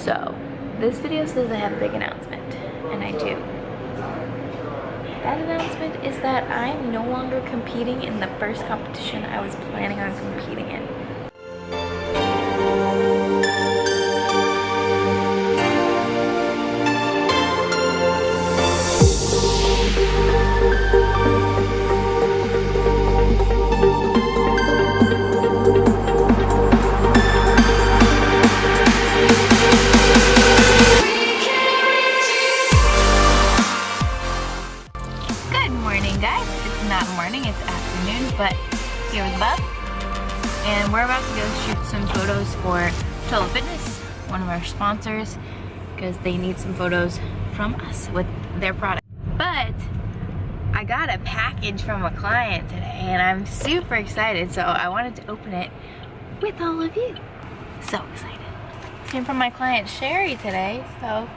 So, this video says I have a big announcement, and I do. That announcement is that I'm no longer competing in the first competition I was planning on competing in. It's afternoon, but here with Bob, and we're about to go shoot some photos for Irrefutable Fitness, one of our sponsors, because they need some photos from us with their product. But I got a package from a client today, and I'm super excited, so I wanted to open it with all of you. So excited. It came from my client Sherry today, so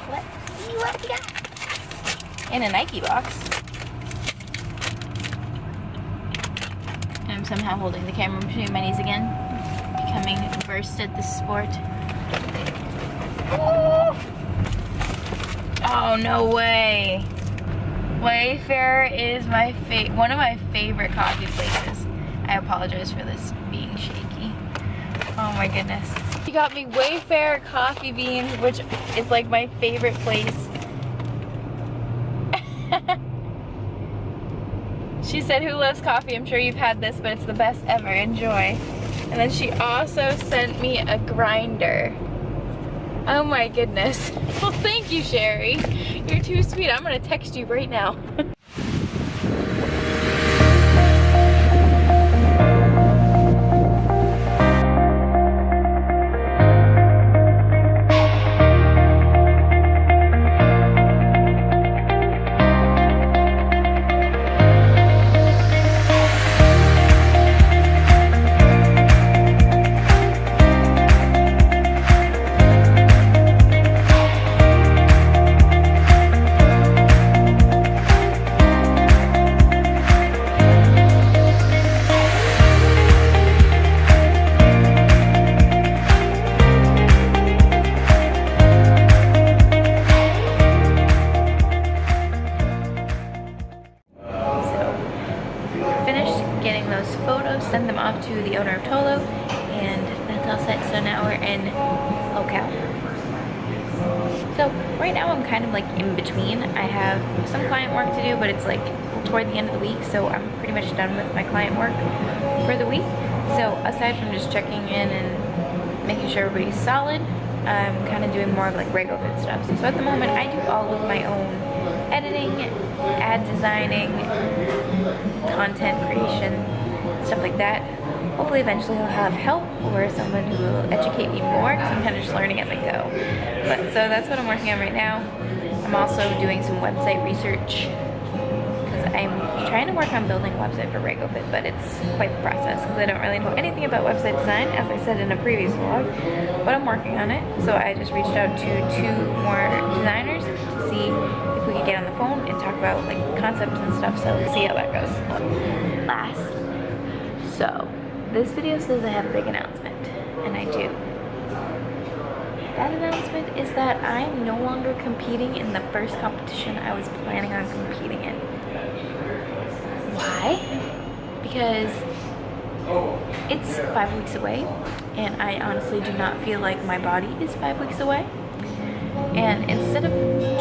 let's see what we got. In a Nike box. I'm somehow holding the camera between my knees again, becoming versed at this sport. Oh, no way. Wayfair is one of my favorite coffee places. I apologize for this being shaky. Oh my goodness. She got me Wayfair coffee beans, which is like my favorite place. She said, "Who loves coffee? I'm sure you've had this, but it's the best ever. Enjoy." And then she also sent me a grinder. Oh my goodness. Well, thank you, Sherry. You're too sweet. I'm gonna text you right now. Getting those photos, send them off to the owner of Tolo, and that's all set. So now we're in Ocala. So right now I'm kind of like in between. I have some client work to do, but it's like toward the end of the week, so I'm pretty much done with my client work for the week. So aside from just checking in and making sure everybody's solid, I'm kind of doing more of like regular fit stuff. So at the moment I do all of my own editing, ad designing, content creation, stuff like that. Hopefully eventually I'll have help or someone who will educate me more, because I'm kind of just learning as I go. But so that's what I'm working on right now. I'm also doing some website research, because I'm trying to work on building a website for RegoFit, but it's quite the process because I don't really know anything about website design, as I said in a previous vlog, but I'm working on it. So I just reached out to 2 more designers to see if we could get on the phone and talk about like concepts and stuff, so we'll see how that goes. Last, so this video says I have a big announcement, and I do. That announcement is that I'm no longer competing in the first competition I was planning on competing in. Why? Because it's 5 weeks away, and I honestly do not feel like my body is 5 weeks away. And instead of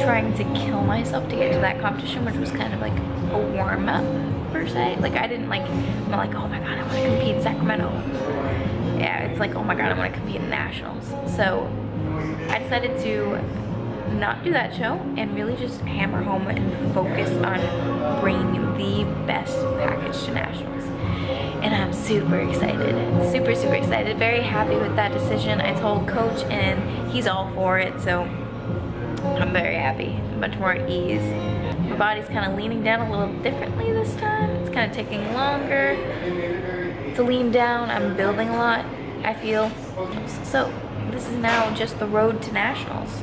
trying to kill myself to get to that competition, which was kind of like a warm-up per se, like I'm not like, oh my god, I want to compete in Sacramento. Yeah, it's like, oh my god, I want to compete in nationals. So I decided to not do that show and really just hammer home and focus on bringing the best package to nationals. And I'm super excited, super excited, very happy with that decision. I told coach and he's all for it, so I'm very happy, much more at ease. My body's kind of leaning down a little differently this time. It's kind of taking longer to lean down. I'm building a lot, I feel. So this is now just the road to nationals.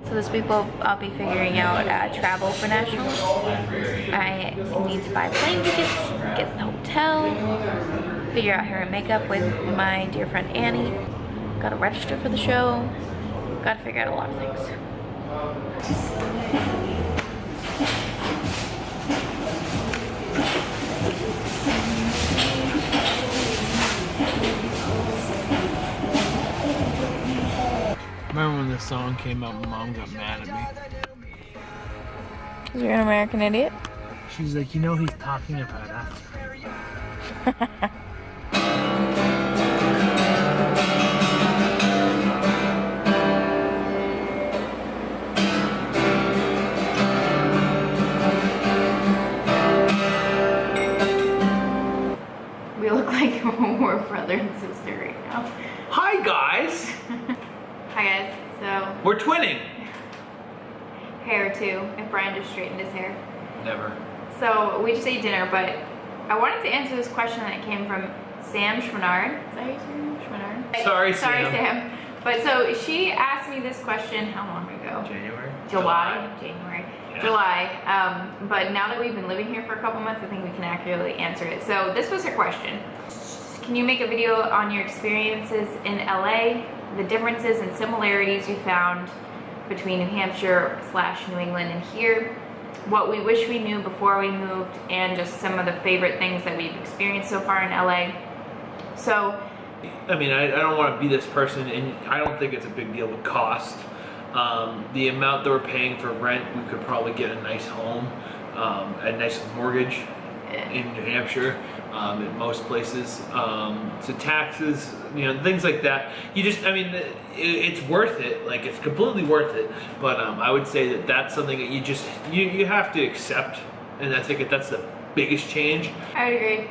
So this week I'll be figuring out travel for nationals. I need to buy plane tickets, get the hotel, figure out hair and makeup with my dear friend Annie. Gotta register for the show. Gotta figure out a lot of things. Remember when this song came out, my mom got mad at me. Because you're an American idiot? She's like, you know he's talking about us. We look like we're brother and sister right now. Hi guys! Hi guys, so We're twinning! hair too, if Brian just straightened his hair. Never. So we just ate dinner, but I wanted to answer this question that came from Sam Schmenard. Is that how you say it? Schmenard? Sorry, Sorry, Sam. Sam. But so she asked me this question, how long ago? January? January. Yeah. July. But now that we've been living here for a couple months, I think we can accurately answer it. So this was her question. Can you make a video on your experiences in LA, the differences and similarities you found between New Hampshire / New England and here, what we wish we knew before we moved, and just some of the favorite things that we've experienced so far in LA. So, I mean, I don't want to be this person, and I don't think it's a big deal with cost. The amount that we're paying for rent, we could probably get a nice home, a nice mortgage in New Hampshire, in most places. So taxes, you know, things like that. You just, I mean, it's worth it. Like, it's completely worth it. But I would say that that's something that you just, you have to accept. And I think that's the biggest change. I would agree.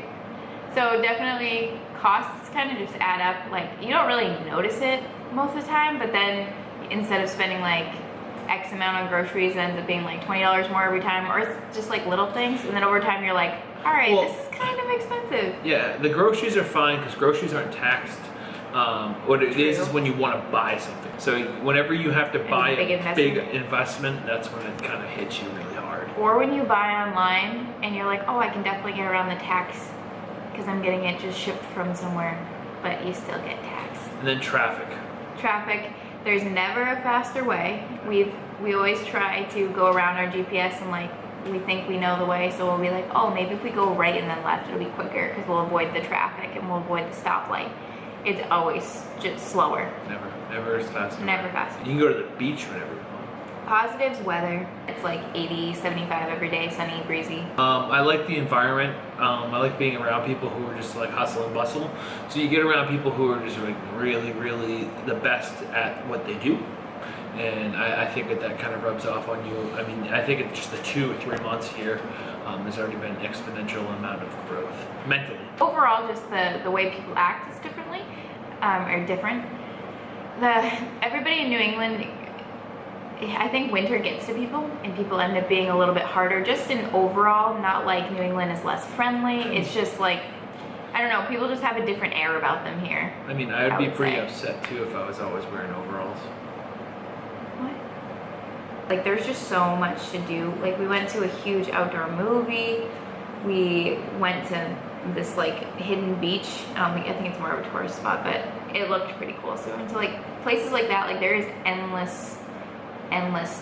So definitely costs kind of just add up. Like, you don't really notice it most of the time, but then instead of spending like X amount on groceries, it ends up being like $20 more every time, or it's just like little things, and then over time you're like, all right, well, this is kind of expensive. Yeah, the groceries are fine because groceries aren't taxed. What it is when you want to buy something. So whenever you have to buy a big investment, that's when it kind of hits you really hard. Or when you buy online and you're like, oh, I can definitely get around the tax because I'm getting it just shipped from somewhere, but you still get taxed. And then traffic. Traffic. There's never a faster way. We always try to go around our GPS and like we think we know the way, so we'll be like, oh, maybe if we go right and then left, it'll be quicker because we'll avoid the traffic and we'll avoid the stoplight. It's always just slower. Never as fast. Never faster. You can go to the beach whenever you want. Positives, weather. It's like 80, 75 every day, sunny, breezy. I like the environment. I like being around people who are just like hustle and bustle. So you get around people who are just like really, really the best at what they do. And I think that kind of rubs off on you. I mean, I think it's just the 2 or 3 months here, there's already been an exponential amount of growth, mentally. Overall, just the way people act is different. Everybody in New England, I think winter gets to people, and people end up being a little bit harder, just in overall, not like New England is less friendly. It's just like, I don't know, people just have a different air about them here. I mean, I would be pretty upset too if I was always wearing overalls. Like, there's just so much to do. Like, we went to a huge outdoor movie. We went to this like hidden beach. I think it's more of a tourist spot, but it looked pretty cool. So we went to like places like that. Like, there is endless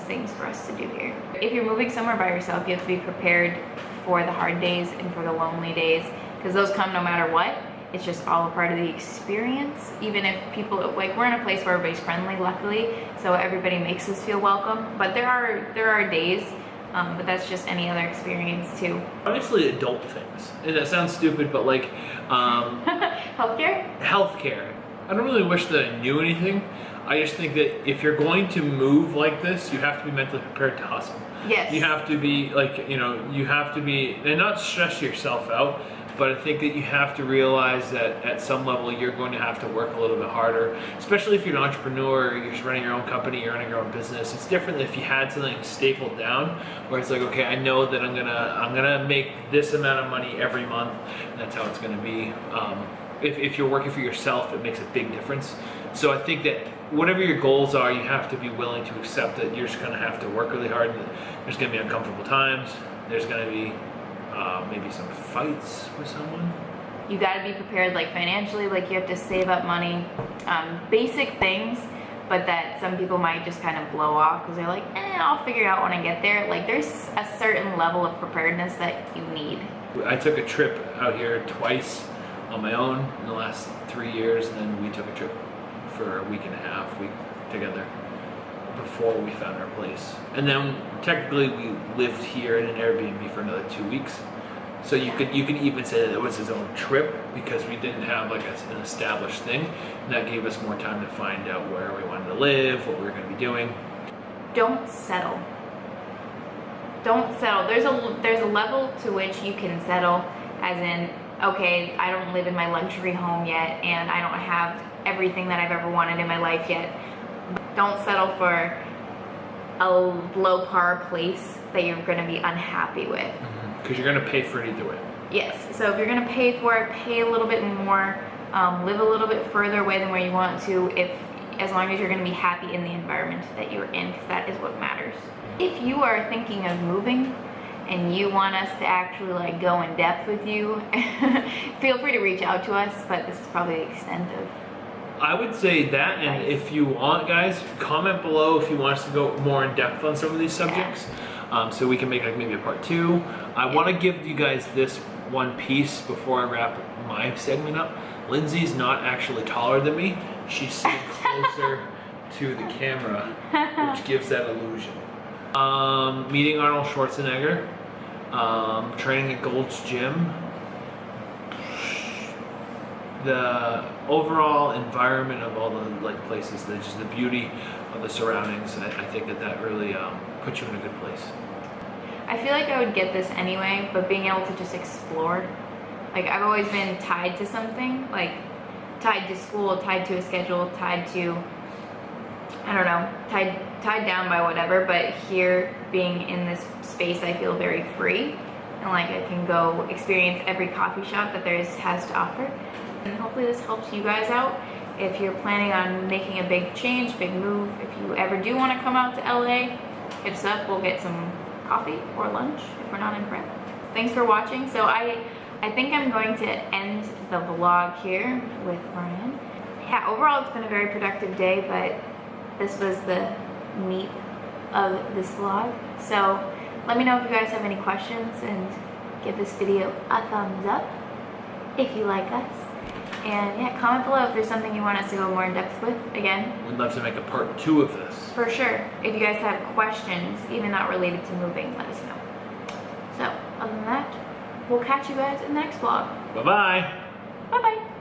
things for us to do here. If you're moving somewhere by yourself, you have to be prepared for the hard days and for the lonely days, because those come no matter what. It's just all a part of the experience. Even if people, like, we're in a place where everybody's friendly, luckily, so everybody makes us feel welcome. But there are days, but that's just any other experience too. Honestly, adult things, and that sounds stupid, but like healthcare. I don't really wish that I knew anything. I just think that if you're going to move like this, you have to be mentally prepared to hustle. Yes. You have to be like, you know, you have to be, and not stress yourself out, but I think that you have to realize that at some level you're going to have to work a little bit harder, especially if you're an entrepreneur, you're running your own company, you're running your own business. It's different if you had something stapled down, where it's like, okay, I know that I'm gonna make this amount of money every month, and that's how it's gonna be. If you're working for yourself, it makes a big difference. So I think that whatever your goals are, you have to be willing to accept that you're just gonna have to work really hard. There's gonna be uncomfortable times. There's gonna be maybe some fights with someone. you got to be prepared, like financially, like you have to save up money, basic things, but that some people might just kind of blow off because they're like, I'll figure it out when I get there. Like there's a certain level of preparedness that you need. I took a trip out here twice on my own in the last 3 years, and then we took a trip for a week and a half together before we found our place. And then technically we lived here in an Airbnb for another 2 weeks. So you can even say that it was his own trip because we didn't have like an established thing, and that gave us more time to find out where we wanted to live, what we were going to be doing. Don't settle. Don't settle. There's a level to which you can settle, as in, okay, I don't live in my luxury home yet, and I don't have everything that I've ever wanted in my life yet. Don't settle for a low par place that you're going to be unhappy with. Because you're going to pay for it either way. Yes, so if you're going to pay for it, pay a little bit more, live a little bit further away than where you want to, as long as you're going to be happy in the environment that you're in, because that is what matters. If you are thinking of moving and you want us to actually like go in depth with you, feel free to reach out to us, but this is probably the extent of. I would say that, and if you want, guys, comment below if you want us to go more in depth on some of these subjects. So we can make like maybe a part 2. I want to give you guys this one piece before I wrap my segment up. Lindsay's not actually taller than me. She's sitting closer to the camera, which gives that illusion. Meeting Arnold Schwarzenegger, training at Gold's Gym. The overall environment of all the like places, just the beauty of the surroundings, I think that really puts you in a good place. I feel like I would get this anyway, but being able to just explore. Like I've always been tied to something, like tied to school, tied to a schedule, tied to, I don't know, tied down by whatever, but here being in this space I feel very free, and like I can go experience every coffee shop that has to offer. And hopefully this helps you guys out. If you're planning on making a big change, big move, if you ever do want to come out to LA, hit us up, we'll get some coffee or lunch if we're not in prep. Thanks for watching. So I think I'm going to end the vlog here with Brian. Yeah, overall it's been a very productive day, but this was the meat of this vlog. So let me know if you guys have any questions, and give this video a thumbs up if you like us. And yeah, comment below if there's something you want us to go more in depth with. Again, we'd love to make a part 2 of this. For sure. If you guys have questions, even not related to moving, let us know. So, other than that, we'll catch you guys in the next vlog. Bye-bye. Bye-bye.